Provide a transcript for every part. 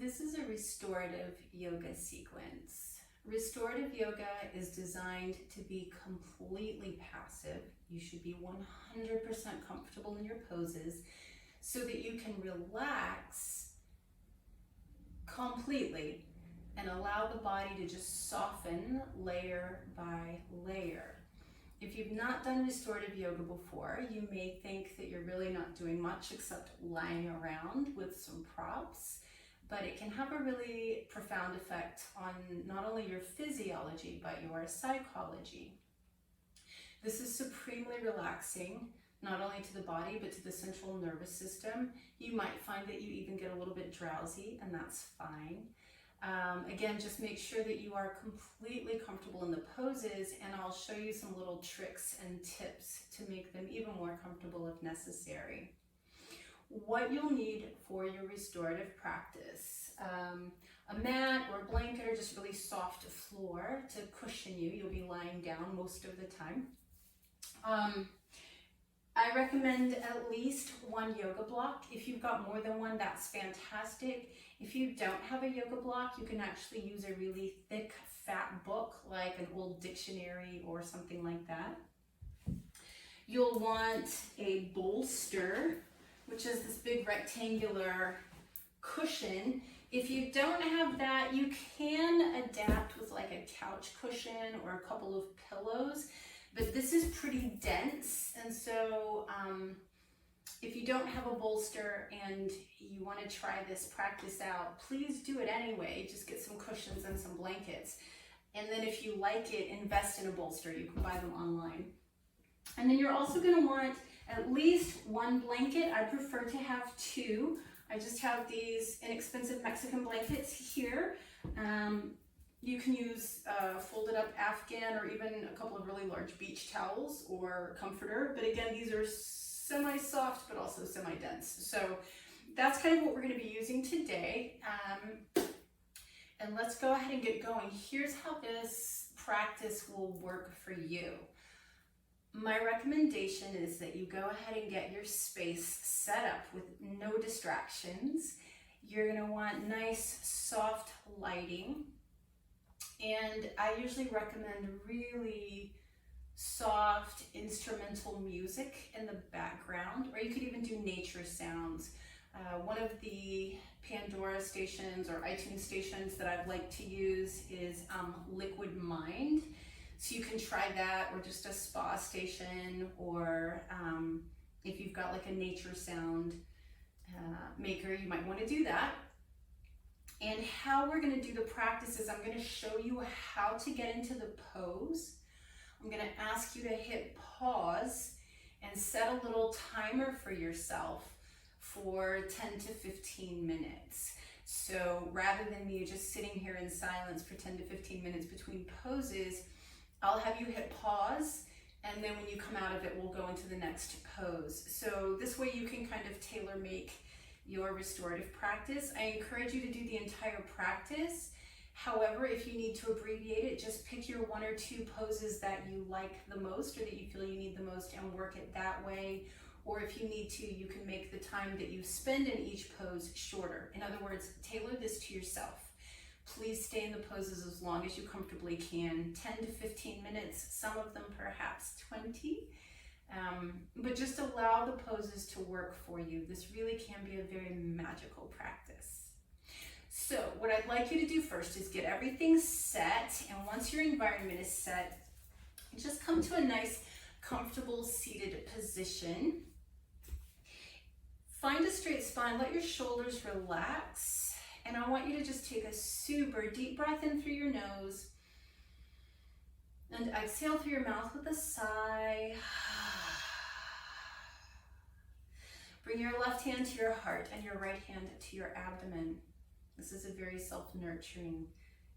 This is a restorative yoga sequence. Restorative yoga is designed to be completely passive. You should be 100% comfortable in your poses so that you can relax completely and allow the body to just soften layer by layer. If you've not done restorative yoga before, you may think that you're really not doing much except lying around with some props, but it can have a really profound effect on not only your physiology, but your psychology. This is supremely relaxing, not only to the body, but to the central nervous system. You might find that you even get a little bit drowsy, and that's fine. Again, just make sure that you are completely comfortable in the poses, and I'll show you some little tricks and tips to make them even more comfortable if necessary. What you'll need for your restorative practice: a mat or a blanket or just really soft floor to cushion you. You'll be lying down most of the time. I recommend at least one yoga block. If you've got more than one, that's fantastic. If you don't have a yoga block, you can actually use a really thick, fat book like an old dictionary or something like that. You'll want a bolster, which is this big rectangular cushion. If you don't have that, you can adapt with like a couch cushion or a couple of pillows, but this is pretty dense, and so if you don't have a bolster and you want to try this practice out, please do it anyway. Just get some cushions and some blankets, and then if you like it, invest in a bolster. You can buy them online. And then you're also going to want at least one blanket. I prefer to have two. I just have these inexpensive Mexican blankets here. You can use folded up Afghan or even a couple of really large beach towels or comforter. But again, these are semi-soft but also semi-dense. So that's kind of what we're going to be using today. And let's go ahead and get going. Here's how this practice will work for you. My recommendation is that you go ahead and get your space set up with no distractions. You're going to want nice, soft lighting. And I usually recommend really soft instrumental music in the background, or you could even do nature sounds. One of the Pandora stations or iTunes stations that I've liked to use is Liquid Mind. So you can try that, or just a spa station, or if you've got like a nature sound maker, you might want to do that. And how we're going to do the practice is I'm going to show you how to get into the pose. I'm going to ask you to hit pause and set a little timer for yourself for 10 to 15 minutes. So rather than you just sitting here in silence for 10 to 15 minutes between poses, I'll have you hit pause, and then when you come out of it, we'll go into the next pose. So this way you can kind of tailor make your restorative practice. I encourage you to do the entire practice. However, if you need to abbreviate it, just pick your one or two poses that you like the most or that you feel you need the most and work it that way. Or if you need to, you can make the time that you spend in each pose shorter. In other words, tailor this to yourself. Please stay in the poses as long as you comfortably can, 10 to 15 minutes, some of them perhaps 20. But just allow the poses to work for you. This really can be a very magical practice. So what I'd like you to do first is get everything set, and once your environment is set, just come to a nice, comfortable seated position. Find a straight spine, let your shoulders relax, and I want you to just take a super deep breath in through your nose and exhale through your mouth with a sigh. Bring your left hand to your heart and your right hand to your abdomen. This is a very self-nurturing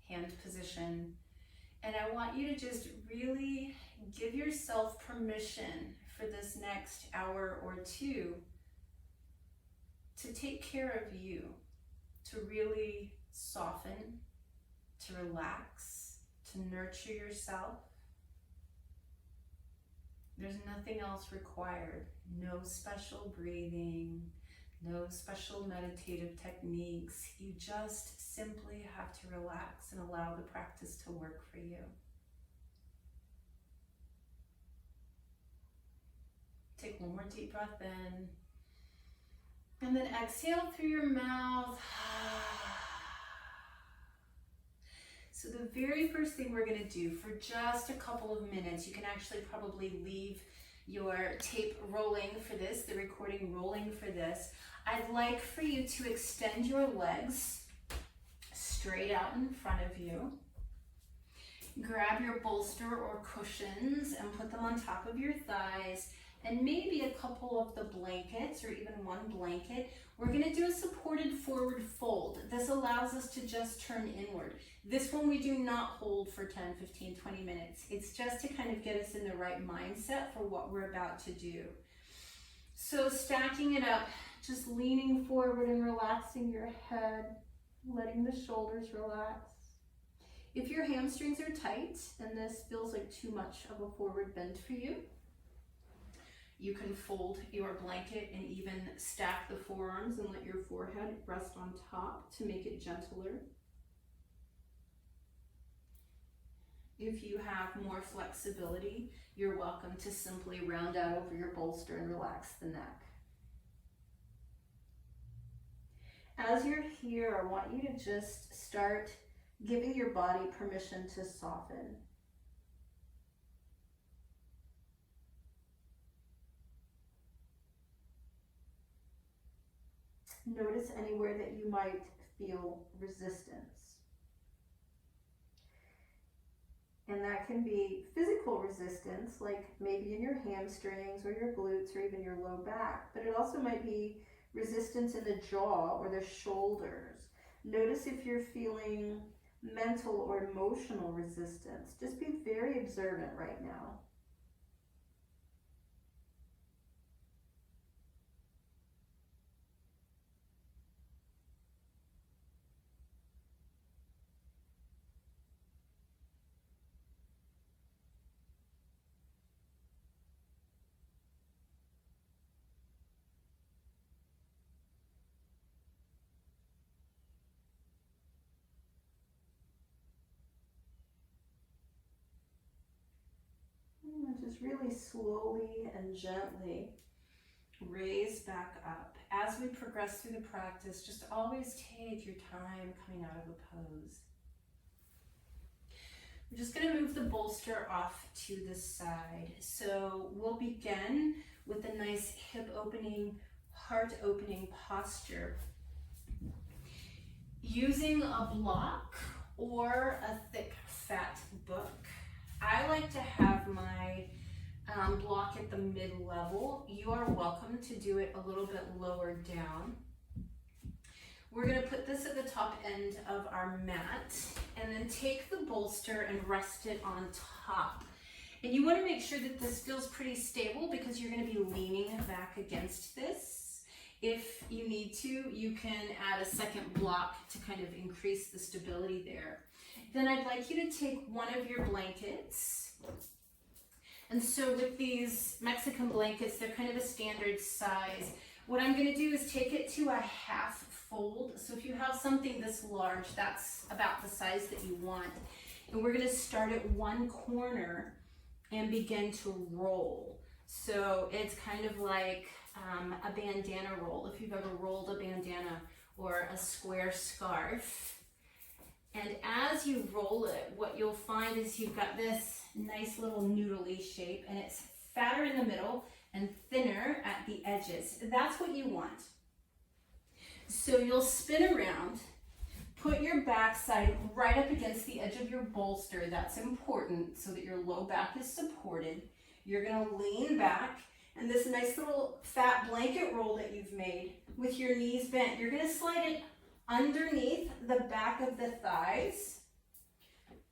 hand position. And I want you to just really give yourself permission for this next hour or two to take care of you, to really soften, to relax, to nurture yourself. There's nothing else required. No special breathing, No special meditative techniques. You just simply have to relax and allow the practice to work for you. Take one more deep breath in. And then exhale through your mouth. So the very first thing we're going to do for just a couple of minutes, you can actually probably leave your tape rolling for this, the recording rolling for this. I'd like for you to extend your legs straight out in front of you. Grab your bolster or cushions and put them on top of your thighs, and maybe a couple of the blankets or even one blanket. We're going to do a supported forward fold. This allows us to just turn inward. This one we do not hold for 10, 15, 20 minutes. It's just to kind of get us in the right mindset for what we're about to do. So stacking it up, just leaning forward and relaxing your head, letting the shoulders relax. If your hamstrings are tight and this feels like too much of a forward bend for you, you can fold your blanket and even stack the forearms and let your forehead rest on top to make it gentler. If you have more flexibility, you're welcome to simply round out over your bolster and relax the neck. As you're here, I want you to just start giving your body permission to soften. Notice anywhere that you might feel resistance. And that can be physical resistance, like maybe in your hamstrings or your glutes or even your low back, but it also might be resistance in the jaw or the shoulders. Notice if you're feeling mental or emotional resistance. Just be very observant right now. Just really slowly and gently raise back up. As we progress through the practice, just always take your time coming out of a pose. We're just going to move the bolster off to the side. So we'll begin with a nice hip opening, heart opening posture. Using a block or a thick fat book. I like to have my block at the mid-level. You are welcome to do it a little bit lower down. We're going to put this at the top end of our mat and then take the bolster and rest it on top. And you want to make sure that this feels pretty stable because you're going to be leaning back against this. If you need to, you can add a second block to kind of increase the stability there. Then I'd like you to take one of your blankets. And so with these Mexican blankets, they're kind of a standard size. What I'm going to do is take it to a half fold. So if you have something this large, that's about the size that you want. And we're going to start at one corner and begin to roll. So it's kind of like a bandana roll, if you've ever rolled a bandana or a square scarf. And as you roll it, what you'll find is you've got this nice little noodly shape, and it's fatter in the middle and thinner at the edges. That's what you want. So you'll spin around, put your backside right up against the edge of your bolster. That's important so that your low back is supported. You're going to lean back, and this nice little fat blanket roll that you've made with your knees bent, you're going to slide it underneath the back of the thighs,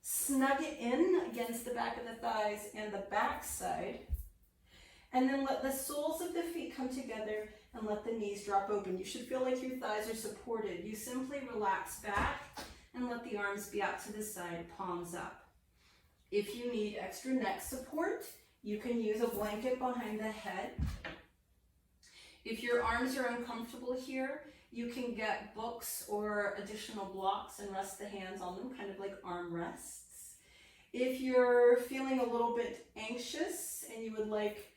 snug it in against the back of the thighs and the back side, and then let the soles of the feet come together and let the knees drop open. You should feel like your thighs are supported. You simply relax back and let the arms be out to the side, palms up. If you need extra neck support, you can use a blanket behind the head. If your arms are uncomfortable here, you can get books or additional blocks and rest the hands on them, kind of like arm rests. If you're feeling a little bit anxious and you would like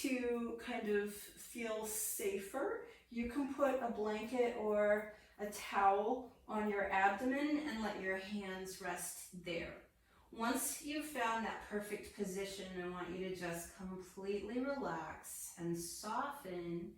to kind of feel safer, you can put a blanket or a towel on your abdomen and let your hands rest there. Once you've found that perfect position, I want you to just completely relax and soften,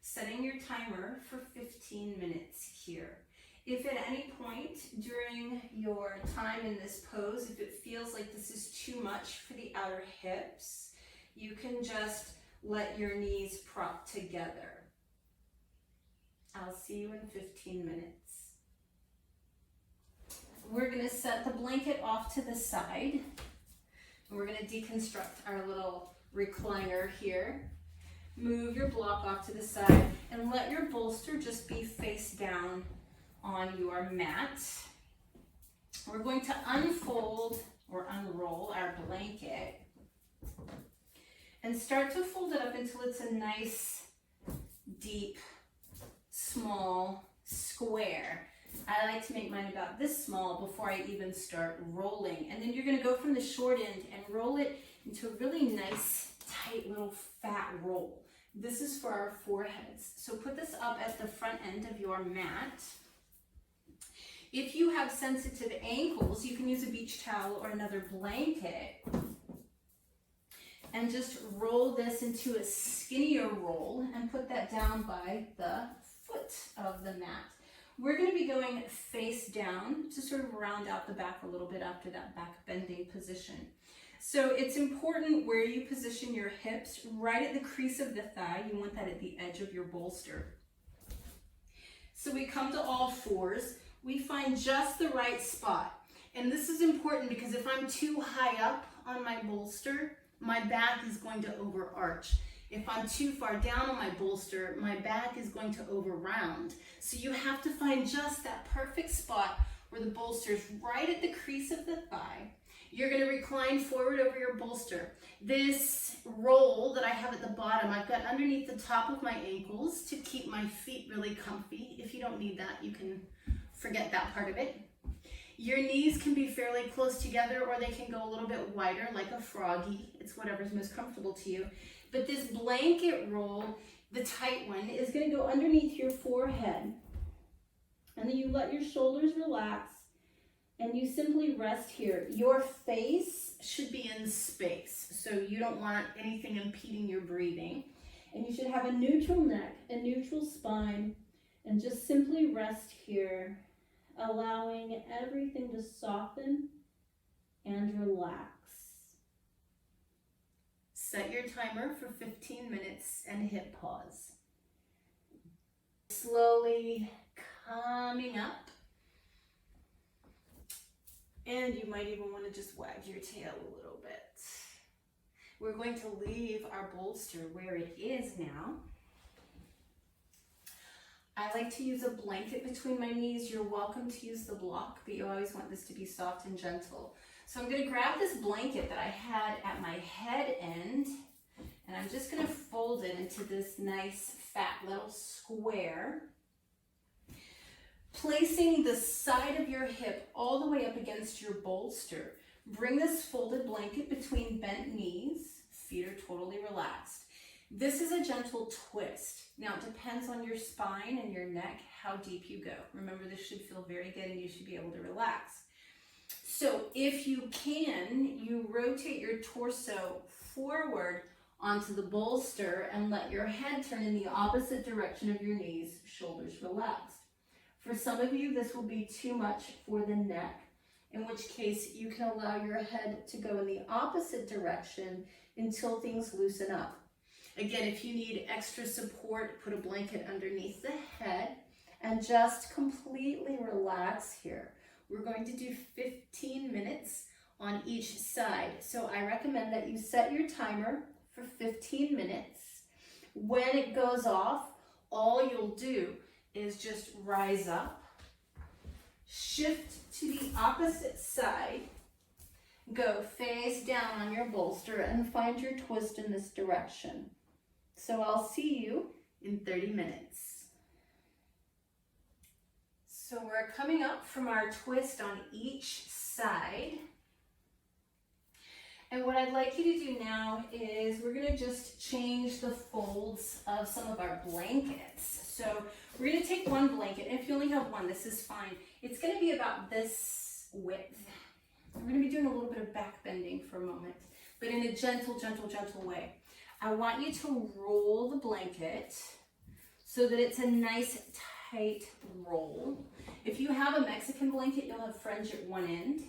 setting your timer for 15 minutes here. If at any point during your time in this pose, if it feels like this is too much for the outer hips, you can just let your knees prop together. I'll see you in 15 minutes. We're going to set the blanket off to the side. And we're going to deconstruct our little recliner here. Move your block off to the side and let your bolster just be face down on your mat. We're going to unfold or unroll our blanket and start to fold it up until it's a nice, deep, small square. I like to make mine about this small before I even start rolling. And then you're going to go from the short end and roll it into a really nice, tight little fat roll. This is for our foreheads. So put this up at the front end of your mat. If you have sensitive ankles, you can use a beach towel or another blanket and just roll this into a skinnier roll and put that down by the foot of the mat. We're going to be going face down to sort of round out the back a little bit after that back bending position. So it's important where you position your hips, right at the crease of the thigh. You want that at the edge of your bolster. So we come to all fours. We find just the right spot. And this is important because if I'm too high up on my bolster, my back is going to overarch. If I'm too far down on my bolster, my back is going to over-round. So you have to find just that perfect spot where the bolster is right at the crease of the thigh. You're going to recline forward over your bolster. This roll that I have at the bottom, I've got underneath the top of my ankles to keep my feet really comfy. If you don't need that, you can forget that part of it. Your knees can be fairly close together or they can go a little bit wider like a froggy. It's whatever's most comfortable to you. But this blanket roll, the tight one, is going to go underneath your forehead. And then you let your shoulders relax and you simply rest here. Your face should be in space, so you don't want anything impeding your breathing. And you should have a neutral neck, a neutral spine, and just simply rest here, allowing everything to soften and relax. Set your timer for 15 minutes and hit pause. Slowly coming up. And you might even want to just wag your tail a little bit. We're going to leave our bolster where it is now. I like to use a blanket between my knees. You're welcome to use the block, but you always want this to be soft and gentle. So I'm going to grab this blanket that I had at my head end, and I'm just going to fold it into this nice fat little square, placing the side of your hip all the way up against your bolster. Bring this folded blanket between bent knees. Feet are totally relaxed. This is a gentle twist. Now, it depends on your spine and your neck how deep you go. Remember, this should feel very good and you should be able to relax. So if you can, you rotate your torso forward onto the bolster and let your head turn in the opposite direction of your knees, shoulders relaxed. For some of you, this will be too much for the neck, in which case you can allow your head to go in the opposite direction until things loosen up. Again, if you need extra support, put a blanket underneath the head and just completely relax here. We're going to do 15 minutes on each side. So I recommend that you set your timer for 15 minutes. When it goes off, all you'll do is just rise up, shift to the opposite side, go face down on your bolster and find your twist in this direction. So I'll see you in 30 minutes. So we're coming up from our twist on each side. And what I'd like you to do now is we're gonna just change the folds of some of our blankets. So we're gonna take one blanket, and if you only have one, this is fine. It's gonna be about this width. We're gonna be doing a little bit of back bending for a moment, but in a gentle, gentle, gentle way. I want you to roll the blanket so that it's a nice tight roll. If you have a Mexican blanket, you'll have fringe at one end.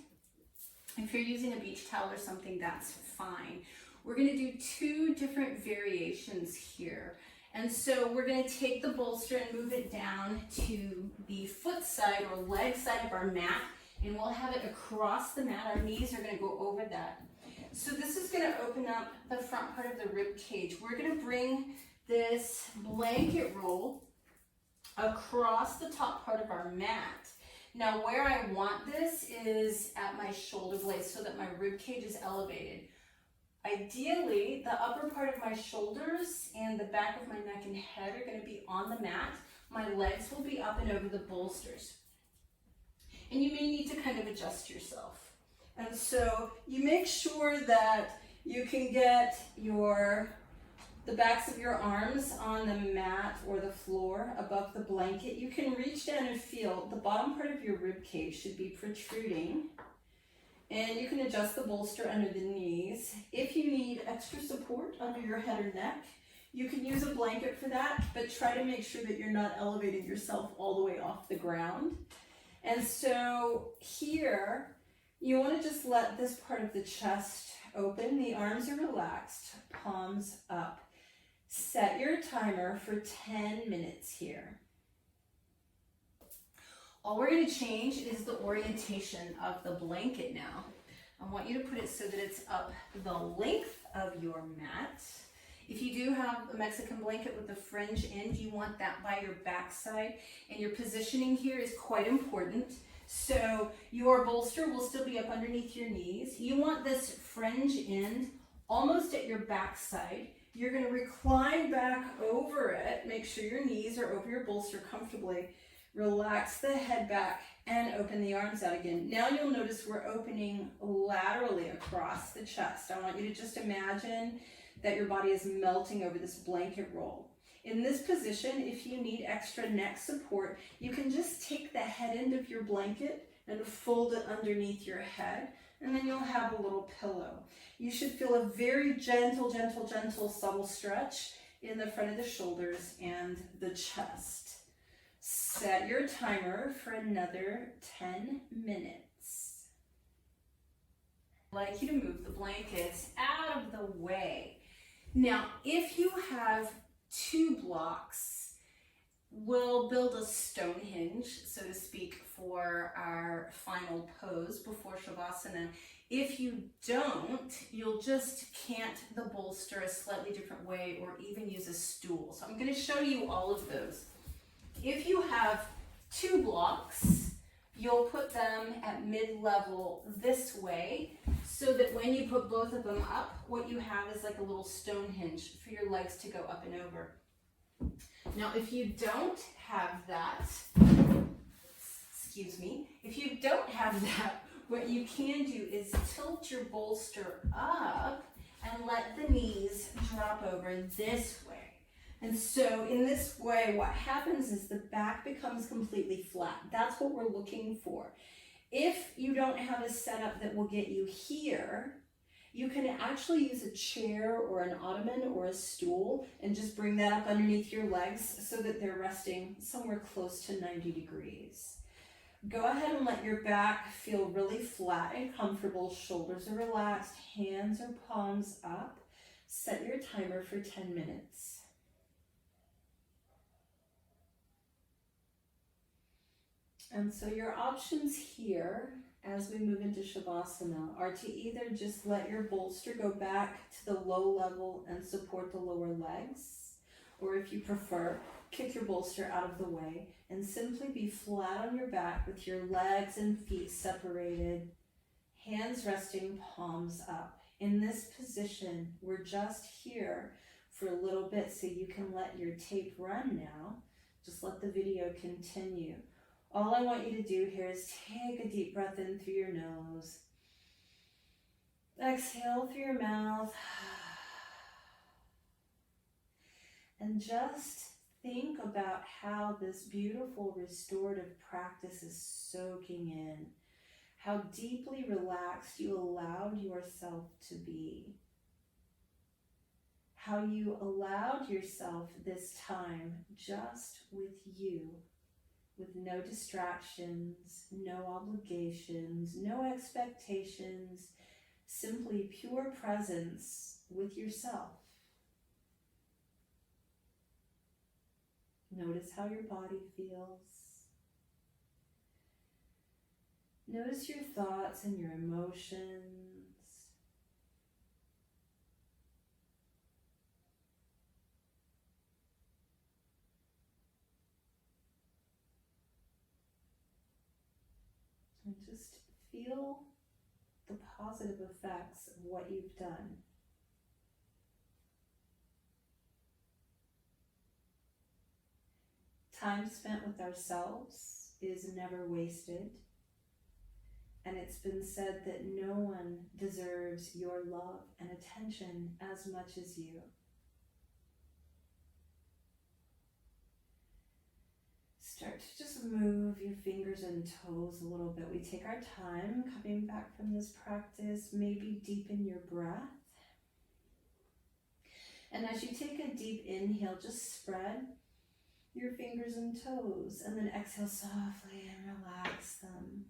If you're using a beach towel or something, that's fine. We're gonna do two different variations here. And so we're gonna take the bolster and move it down to the foot side or leg side of our mat, and we'll have it across the mat. Our knees are gonna go over that. So this is gonna open up the front part of the rib cage. We're gonna bring this blanket roll across the top part of our mat. Now where I want this is at my shoulder blades so that my rib cage is elevated. Ideally, the upper part of my shoulders and the back of my neck and head are going to be on the mat. My legs will be up and over the bolsters. And you may need to kind of adjust yourself. And so you make sure that you can get the backs of your arms on the mat or the floor above the blanket. You can reach down and feel the bottom part of your rib cage should be protruding, and you can adjust the bolster under the knees. If you need extra support under your head or neck, you can use a blanket for that, but try to make sure that you're not elevating yourself all the way off the ground. And so here, you want to just let this part of the chest open. The arms are relaxed, palms up. Set your timer for 10 minutes here. All we're going to change is the orientation of the blanket now. I want you to put it so that it's up the length of your mat. If you do have a Mexican blanket with the fringe end, you want that by your backside, and your positioning here is quite important. So your bolster will still be up underneath your knees. You want this fringe end almost at your backside. You're going to recline back over it. Make sure your knees are over your bolster comfortably. Relax the head back and open the arms out again. Now you'll notice we're opening laterally across the chest. I want you to just imagine that your body is melting over this blanket roll. In this position, if you need extra neck support, you can just take the head end of your blanket and fold it underneath your head, and then you'll have a little pillow. You should feel a very gentle, gentle, gentle, subtle stretch in the front of the shoulders and the chest. Set your timer for another 10 minutes. I'd like you to move the blankets out of the way. Now, if you have two blocks, we'll build a Stonehenge, so to speak, for our final pose before Shavasana. If you don't, you'll just cant the bolster a slightly different way or even use a stool. So I'm going to show you all of those. If you have two blocks, you'll put them at mid-level this way so that when you put both of them up, what you have is like a little Stonehenge for your legs to go up and over. Now, if you don't have that, if you don't have that, what you can do is tilt your bolster up and let the knees drop over this way. And so in this way, what happens is the back becomes completely flat. That's what we're looking for. If you don't have a setup that will get you here, you can actually use a chair or an ottoman or a stool and just bring that up underneath your legs so that they're resting somewhere close to 90 degrees. Go ahead and let your back feel really flat and comfortable. Shoulders are relaxed, hands or palms up. Set your timer for 10 minutes. And so your options here as we move into Shavasana are to either just let your bolster go back to the low level and support the lower legs, or if you prefer, kick your bolster out of the way and simply be flat on your back with your legs and feet separated, hands resting, palms up. In this position, we're just here for a little bit so you can let your tape run now. Just let the video continue. All I want you to do here is take a deep breath in through your nose. Exhale through your mouth. And just think about how this beautiful restorative practice is soaking in. How deeply relaxed you allowed yourself to be. How you allowed yourself this time just with you, with no distractions, no obligations, no expectations, simply pure presence with yourself. Notice how your body feels. Notice your thoughts and your emotions. And just feel the positive effects of what you've done. Time spent with ourselves is never wasted. And it's been said that no one deserves your love and attention as much as you. Start to just move your fingers and toes a little bit. We take our time coming back from this practice. Maybe deepen your breath. And as you take a deep inhale, just spread your fingers and toes. And then exhale softly and relax them.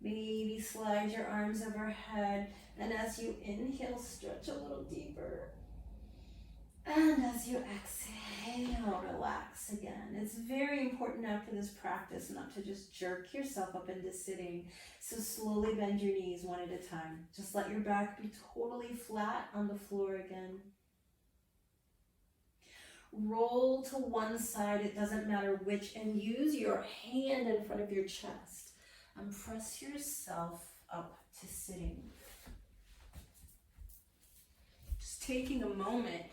Maybe slide your arms overhead. And as you inhale, stretch a little deeper. And as you exhale, relax again. It's very important after this practice not to just jerk yourself up into sitting. So slowly bend your knees one at a time. Just let your back be totally flat on the floor again. Roll to one side, it doesn't matter which, and use your hand in front of your chest. And press yourself up to sitting. Just taking a moment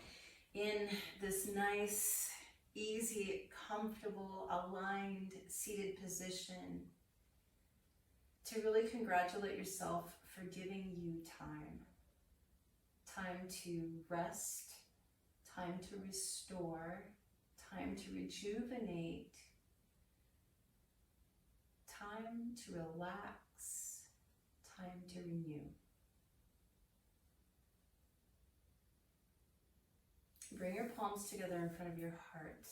in this nice, easy, comfortable, aligned, seated position to really congratulate yourself for giving you time. Time to rest, time to restore, time to rejuvenate, time to relax, time to renew. Bring your palms together in front of your heart.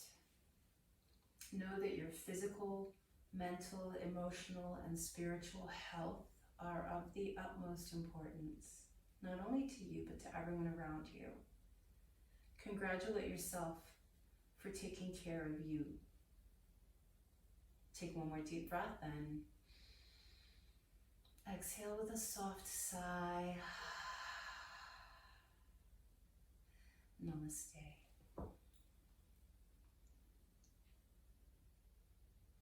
Know that your physical, mental, emotional, and spiritual health are of the utmost importance, not only to you, but to everyone around you. Congratulate yourself for taking care of you. Take one more deep breath and exhale with a soft sigh. Namaste.